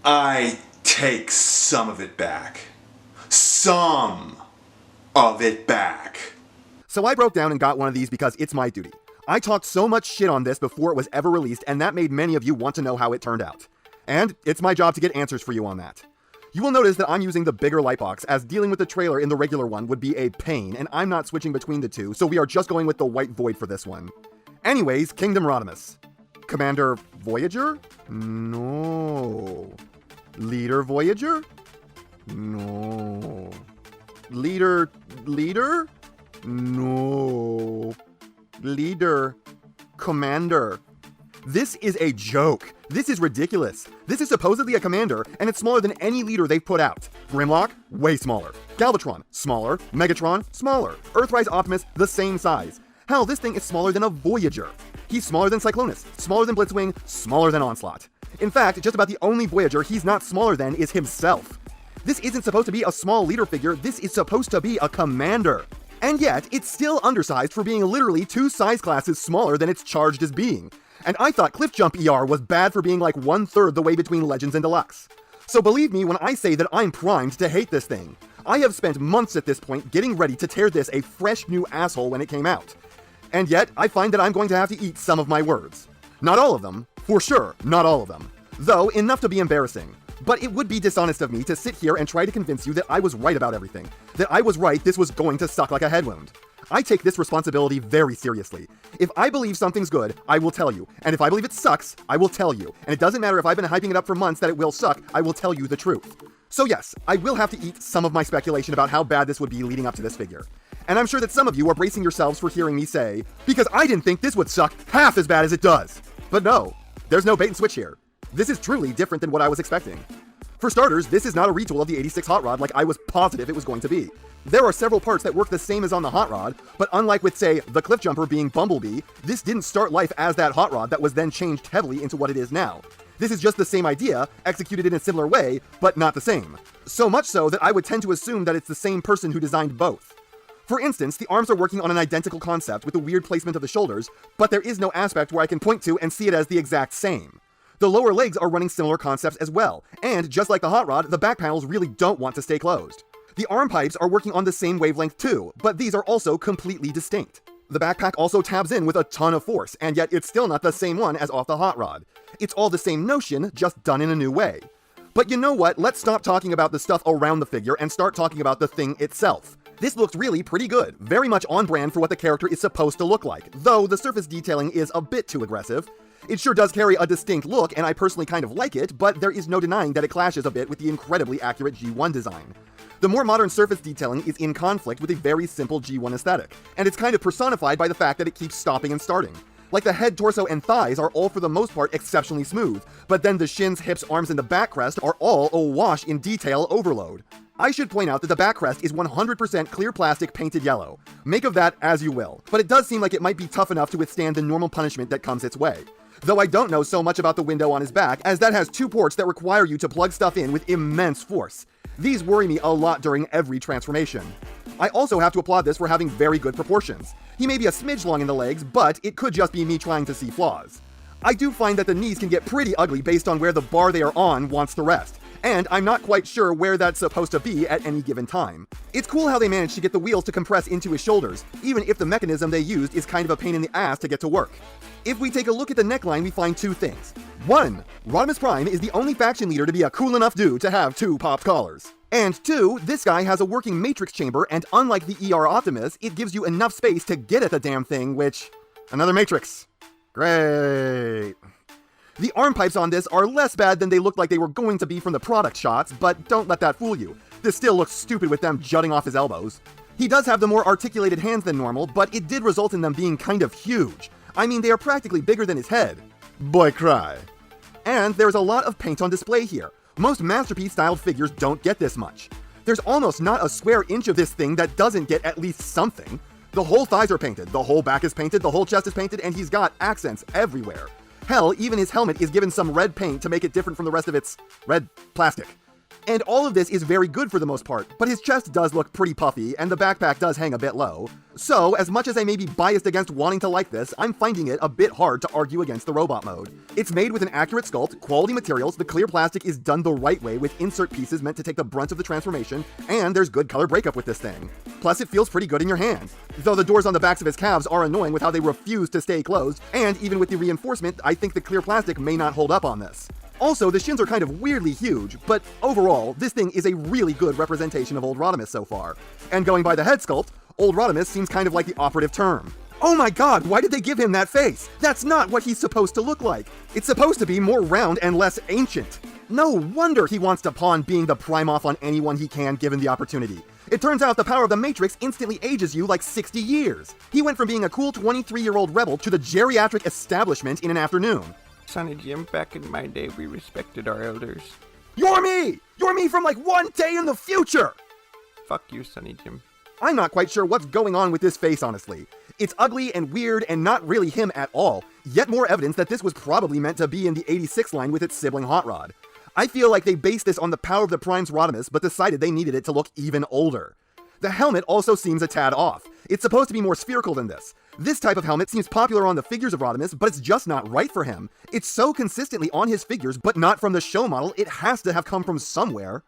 I take some of it back. Some of it back. So I broke down and got one of these because it's my duty. I talked so much shit on this before it was ever released, and that made many of you want to know how it turned out. And it's my job to get answers for you on that. You will notice that I'm using the bigger lightbox, as dealing with the trailer in the regular one would be a pain, and I'm not switching between the two, so we are just going with the white void for this one. Anyways, Kingdom Rodimus. Commander Voyager? No. Leader Voyager? No. Leader? No. Leader. Commander. This is a joke. This is ridiculous. This is supposedly a commander, and it's smaller than any leader they've put out. Grimlock? Way smaller. Galvatron? Smaller. Megatron? Smaller. Earthrise Optimus? The same size. Hell, this thing is smaller than a Voyager. He's smaller than Cyclonus, smaller than Blitzwing, smaller than Onslaught. In fact, just about the only Voyager he's not smaller than is himself. This isn't supposed to be a small leader figure, this is supposed to be a commander. And yet, it's still undersized for being literally 2 size classes smaller than it's charged as being. And I thought Cliff Jump ER was bad for being like 1/3 the way between Legends and Deluxe. So believe me when I say that I'm primed to hate this thing. I have spent months at this point getting ready to tear this a fresh new asshole when it came out. And yet, I find that I'm going to have to eat some of my words. Not all of them, for sure, not all of them. Though, enough to be embarrassing. But it would be dishonest of me to sit here and try to convince you that I was right about everything. That I was right this was going to suck like a head wound. I take this responsibility very seriously. If I believe something's good, I will tell you. And if I believe it sucks, I will tell you. And it doesn't matter if I've been hyping it up for months that it will suck, I will tell you the truth. So yes, I will have to eat some of my speculation about how bad this would be leading up to this figure. And I'm sure that some of you are bracing yourselves for hearing me say, because I didn't think this would suck half as bad as it does. But no, there's no bait and switch here. This is truly different than what I was expecting. For starters, this is not a retool of the 86 Hot Rod like I was positive it was going to be. There are several parts that work the same as on the Hot Rod, but unlike with, say, the Cliff Jumper being Bumblebee, this didn't start life as that Hot Rod that was then changed heavily into what it is now. This is just the same idea, executed in a similar way, but not the same. So much so that I would tend to assume that it's the same person who designed both. For instance, the arms are working on an identical concept with the weird placement of the shoulders, but there is no aspect where I can point to and see it as the exact same. The lower legs are running similar concepts as well, and just like the Hot Rod, the back panels really don't want to stay closed. The arm pipes are working on the same wavelength too, but these are also completely distinct. The backpack also tabs in with a ton of force, and yet it's still not the same one as off the Hot Rod. It's all the same notion, just done in a new way. But you know what, let's stop talking about the stuff around the figure and start talking about the thing itself. This looks really pretty good, very much on brand for what the character is supposed to look like, though the surface detailing is a bit too aggressive. It sure does carry a distinct look, and I personally kind of like it, but there is no denying that it clashes a bit with the incredibly accurate G1 design. The more modern surface detailing is in conflict with a very simple G1 aesthetic, and it's kind of personified by the fact that it keeps stopping and starting. Like the head, torso, and thighs are all for the most part exceptionally smooth, but then the shins, hips, arms, and the back crest are all awash in detail overload. I should point out that the back crest is 100% clear plastic painted yellow. Make of that as you will, but it does seem like it might be tough enough to withstand the normal punishment that comes its way. Though I don't know so much about the window on his back, as that has 2 ports that require you to plug stuff in with immense force. These worry me a lot during every transformation. I also have to applaud this for having very good proportions. He may be a smidge long in the legs, but it could just be me trying to see flaws. I do find that the knees can get pretty ugly based on where the bar they are on wants to rest, and I'm not quite sure where that's supposed to be at any given time. It's cool how they managed to get the wheels to compress into his shoulders, even if the mechanism they used is kind of a pain in the ass to get to work. If we take a look at the neckline, we find 2 things. 1. Rodimus Prime is the only faction leader to be a cool enough dude to have 2 popped collars. And 2, this guy has a working matrix chamber, and unlike the ER Optimus, it gives you enough space to get at the damn thing, which... Another matrix. Great. The arm pipes on this are less bad than they looked like they were going to be from the product shots, but don't let that fool you. This still looks stupid with them jutting off his elbows. He does have the more articulated hands than normal, but it did result in them being kind of huge. I mean, they are practically bigger than his head. Boy cry. And there's a lot of paint on display here. Most Masterpiece-styled figures don't get this much. There's almost not a square inch of this thing that doesn't get at least something. The whole thighs are painted, the whole back is painted, the whole chest is painted, and he's got accents everywhere. Hell, even his helmet is given some red paint to make it different from the rest of its red plastic. And all of this is very good for the most part, but his chest does look pretty puffy, and the backpack does hang a bit low. So, as much as I may be biased against wanting to like this, I'm finding it a bit hard to argue against the robot mode. It's made with an accurate sculpt, quality materials, the clear plastic is done the right way with insert pieces meant to take the brunt of the transformation, and there's good color breakup with this thing. Plus, it feels pretty good in your hand. Though the doors on the backs of his calves are annoying with how they refuse to stay closed, and even with the reinforcement, I think the clear plastic may not hold up on this. Also, the shins are kind of weirdly huge, but overall, this thing is a really good representation of old Rodimus so far. And going by the head sculpt, old Rodimus seems kind of like the operative term. Oh my god, why did they give him that face? That's not what he's supposed to look like. It's supposed to be more round and less ancient. No wonder he wants to pawn being the prime off on anyone he can given the opportunity. It turns out the power of the Matrix instantly ages you like 60 years. He went from being a cool 23-year-old rebel to the geriatric establishment in an afternoon. Sonny Jim, back in my day, we respected our elders. You're me! You're me from like one day in the future! Fuck you, Sonny Jim. I'm not quite sure what's going on with this face, honestly. It's ugly and weird and not really him at all, yet more evidence that this was probably meant to be in the 86 line with its sibling Hot Rod. I feel like they based this on the power of the Prime's Rodimus, but decided they needed it to look even older. The helmet also seems a tad off. It's supposed to be more spherical than this. This type of helmet seems popular on the figures of Rodimus, but it's just not right for him. It's so consistently on his figures, but not from the show model, it has to have come from somewhere.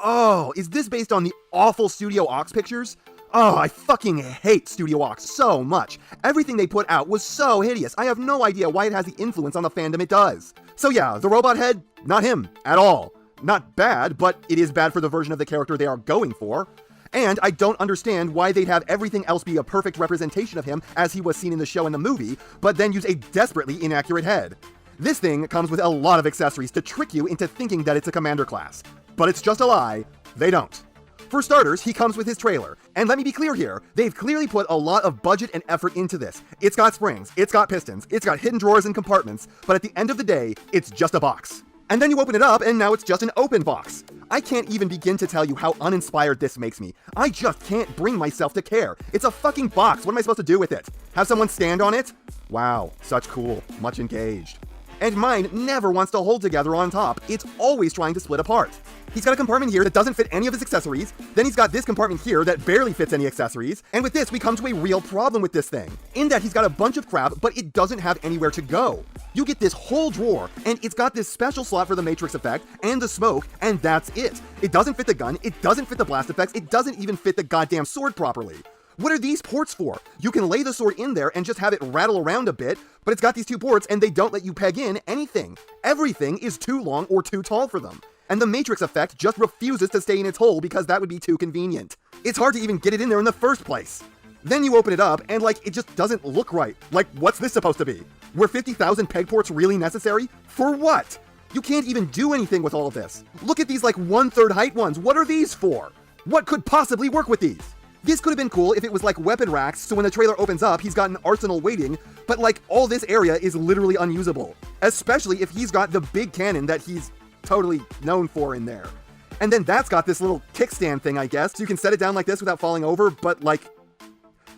Oh, is this based on the awful Studio Ox pictures? Oh, I fucking hate Studio Ox so much. Everything they put out was so hideous. I have no idea why it has the influence on the fandom it does. So yeah, the robot head, not him at all. Not bad, but it is bad for the version of the character they are going for. And I don't understand why they'd have everything else be a perfect representation of him as he was seen in the show and the movie, but then use a desperately inaccurate head. This thing comes with a lot of accessories to trick you into thinking that it's a commander class. But it's just a lie, they don't. For starters, he comes with his trailer. And let me be clear here, they've clearly put a lot of budget and effort into this. It's got springs, it's got pistons, it's got hidden drawers and compartments, but at the end of the day, it's just a box. And then you open it up, and now it's just an open box. I can't even begin to tell you how uninspired this makes me. I just can't bring myself to care. It's a fucking box. What am I supposed to do with it? Have someone stand on it? Wow, such cool. Much engaged. And mine never wants to hold together on top. It's always trying to split apart. He's got a compartment here that doesn't fit any of his accessories. Then he's got this compartment here that barely fits any accessories. And with this, we come to a real problem with this thing. In that he's got a bunch of crap, but it doesn't have anywhere to go. You get this whole drawer, and it's got this special slot for the Matrix effect and the smoke, and that's it. It doesn't fit the gun, it doesn't fit the blast effects, it doesn't even fit the goddamn sword properly. What are these ports for? You can lay the sword in there and just have it rattle around a bit, but it's got these two ports and they don't let you peg in anything. Everything is too long or too tall for them. And the Matrix effect just refuses to stay in its hole because that would be too convenient. It's hard to even get it in there in the first place. Then you open it up and it just doesn't look right. What's this supposed to be? Were 50,000 peg ports really necessary? For what? You can't even do anything with all of this. Look at these 1/3 height ones. What are these for? What could possibly work with these? This could have been cool if it was weapon racks, so when the trailer opens up, he's got an arsenal waiting, but all this area is literally unusable. Especially if he's got the big cannon that he's totally known for in there. And then that's got this little kickstand thing, I guess, so you can set it down like this without falling over, but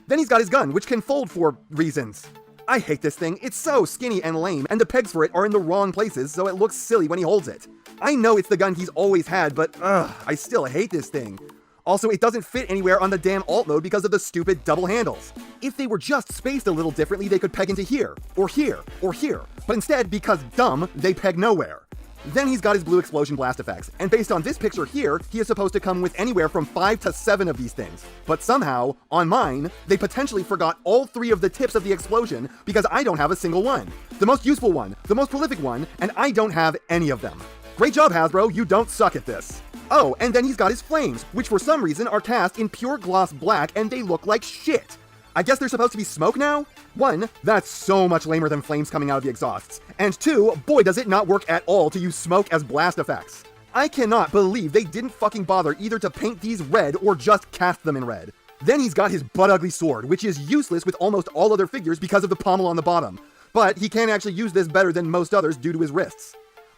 Then he's got his gun, which can fold for reasons. I hate this thing, it's so skinny and lame, and the pegs for it are in the wrong places, so it looks silly when he holds it. I know it's the gun he's always had, but I still hate this thing. Also, it doesn't fit anywhere on the damn alt mode because of the stupid double handles. If they were just spaced a little differently, they could peg into here, or here, or here. But instead, because dumb, they peg nowhere. Then he's got his blue explosion blast effects, and based on this picture here, he is supposed to come with anywhere from 5 to 7 of these things. But somehow, on mine, they potentially forgot all 3 of the tips of the explosion because I don't have a single one. The most useful one, the most prolific one, and I don't have any of them. Great job, Hasbro, you don't suck at this. Oh, and then he's got his flames, which for some reason are cast in pure gloss black and they look like shit. I guess they're supposed to be smoke now? 1, that's so much lamer than flames coming out of the exhausts. And 2, boy does it not work at all to use smoke as blast effects. I cannot believe they didn't fucking bother either to paint these red or just cast them in red. Then he's got his butt-ugly sword, which is useless with almost all other figures because of the pommel on the bottom. But he can actually use this better than most others due to his wrists.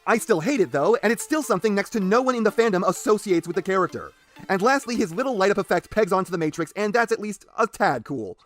I still hate it though, and it's still something next to no one in the fandom associates with the character. And lastly, his little light-up effect pegs onto the Matrix, and that's at least a tad cool.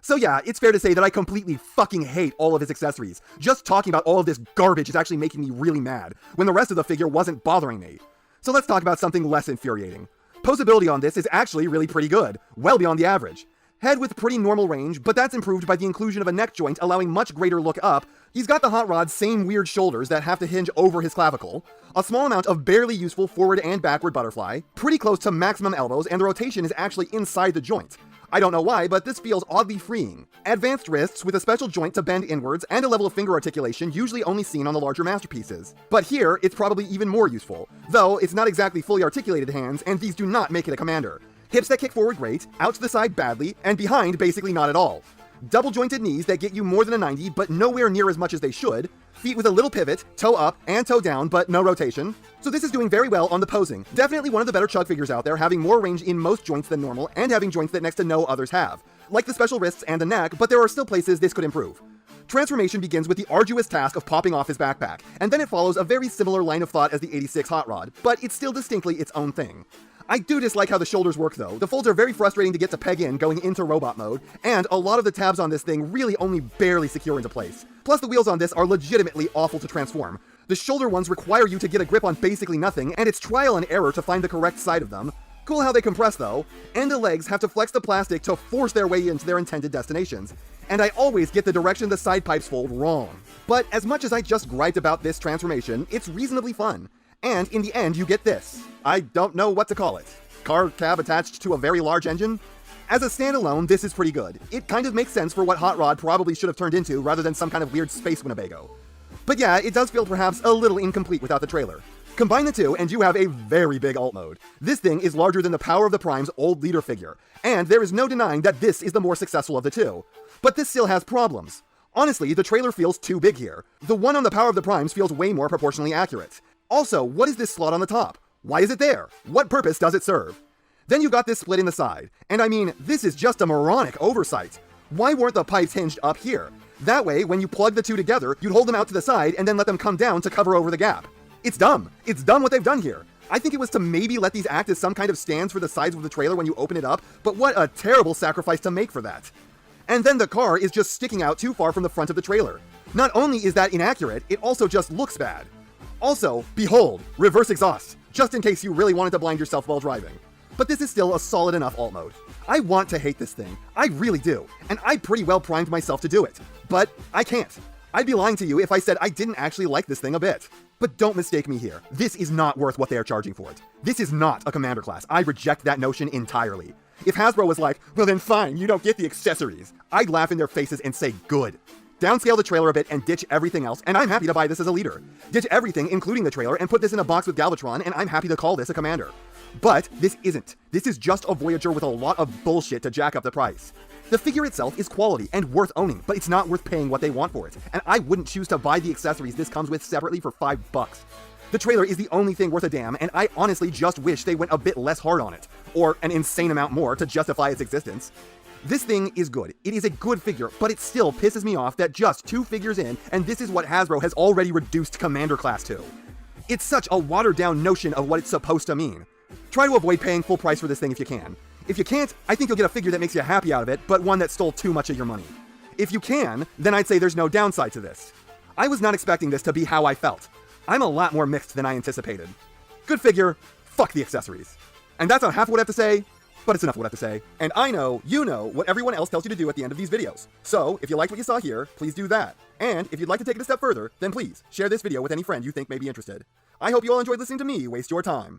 So yeah, it's fair to say that I completely fucking hate all of his accessories. Just talking about all of this garbage is actually making me really mad, when the rest of the figure wasn't bothering me. So let's talk about something less infuriating. Posability on this is actually really pretty good, well beyond the average. Head with pretty normal range, but that's improved by the inclusion of a neck joint allowing much greater look up. He's got the Hot Rod's same weird shoulders that have to hinge over his clavicle, a small amount of barely useful forward and backward butterfly, pretty close to maximum elbows, and the rotation is actually inside the joint. I don't know why, but this feels oddly freeing. Advanced wrists with a special joint to bend inwards and a level of finger articulation usually only seen on the larger masterpieces. But here, it's probably even more useful, though it's not exactly fully articulated hands, and these do not make it a commander. Hips that kick forward great, out to the side badly, and behind basically not at all. Double jointed knees that get you more than a 90, but nowhere near as much as they should. Feet with a little pivot, toe up and toe down, but no rotation. So this is doing very well on the posing. Definitely one of the better chug figures out there, having more range in most joints than normal, and having joints that next to no others have. Like the special wrists and the neck, but there are still places this could improve. Transformation begins with the arduous task of popping off his backpack, and then it follows a very similar line of thought as the 86 Hot Rod, but it's still distinctly its own thing. I do dislike how the shoulders work though. The folds are very frustrating to get to peg in going into robot mode, and a lot of the tabs on this thing really only barely secure into place. Plus the wheels on this are legitimately awful to transform. The shoulder ones require you to get a grip on basically nothing, and it's trial and error to find the correct side of them. Cool how they compress though, and the legs have to flex the plastic to force their way into their intended destinations. And I always get the direction the side pipes fold wrong. But as much as I just griped about this transformation, it's reasonably fun. And in the end, you get this. I don't know what to call it. Car cab attached to a very large engine? As a standalone, this is pretty good. It kind of makes sense for what Hot Rod probably should have turned into rather than some kind of weird space Winnebago. But yeah, it does feel perhaps a little incomplete without the trailer. Combine the two and you have a very big alt mode. This thing is larger than the Power of the Prime's old leader figure, and there is no denying that this is the more successful of the two. But this still has problems. Honestly, the trailer feels too big here. The one on the Power of the Primes feels way more proportionally accurate. Also, what is this slot on the top? Why is it there? What purpose does it serve? Then you've got this split in the side, and I mean, this is just a moronic oversight. Why weren't the pipes hinged up here? That way, when you plug the two together, you'd hold them out to the side and then let them come down to cover over the gap. It's dumb. It's dumb what they've done here. I think it was to maybe let these act as some kind of stands for the sides of the trailer when you open it up, but what a terrible sacrifice to make for that. And then the car is just sticking out too far from the front of the trailer. Not only is that inaccurate, it also just looks bad. Also, behold, reverse exhaust, just in case you really wanted to blind yourself while driving. But this is still a solid enough alt mode. I want to hate this thing, I really do, and I pretty well primed myself to do it. But I can't. I'd be lying to you if I said I didn't actually like this thing a bit. But don't mistake me here, this is not worth what they are charging for it. This is not a commander class, I reject that notion entirely. If Hasbro was like, well then fine, you don't get the accessories, I'd laugh in their faces and say good. Downscale the trailer a bit and ditch everything else, and I'm happy to buy this as a leader. Ditch everything, including the trailer, and put this in a box with Galvatron, and I'm happy to call this a commander. But this isn't. This is just a Voyager with a lot of bullshit to jack up the price. The figure itself is quality and worth owning, but it's not worth paying what they want for it, and I wouldn't choose to buy the accessories this comes with separately for $5. The trailer is the only thing worth a damn, and I honestly just wish they went a bit less hard on it, or an insane amount more to justify its existence. This thing is good. It is a good figure, but it still pisses me off that just 2 figures in, and this is what Hasbro has already reduced Commander Class to. It's such a watered-down notion of what it's supposed to mean. Try to avoid paying full price for this thing if you can. If you can't, I think you'll get a figure that makes you happy out of it, but one that stole too much of your money. If you can, then I'd say there's no downside to this. I was not expecting this to be how I felt. I'm a lot more mixed than I anticipated. Good figure, fuck the accessories. And that's not half what I have to say, but it's enough what I have to say. And I know you know what everyone else tells you to do at the end of these videos. So, if you liked what you saw here, please do that. And if you'd like to take it a step further, then please share this video with any friend you think may be interested. I hope you all enjoyed listening to me waste your time.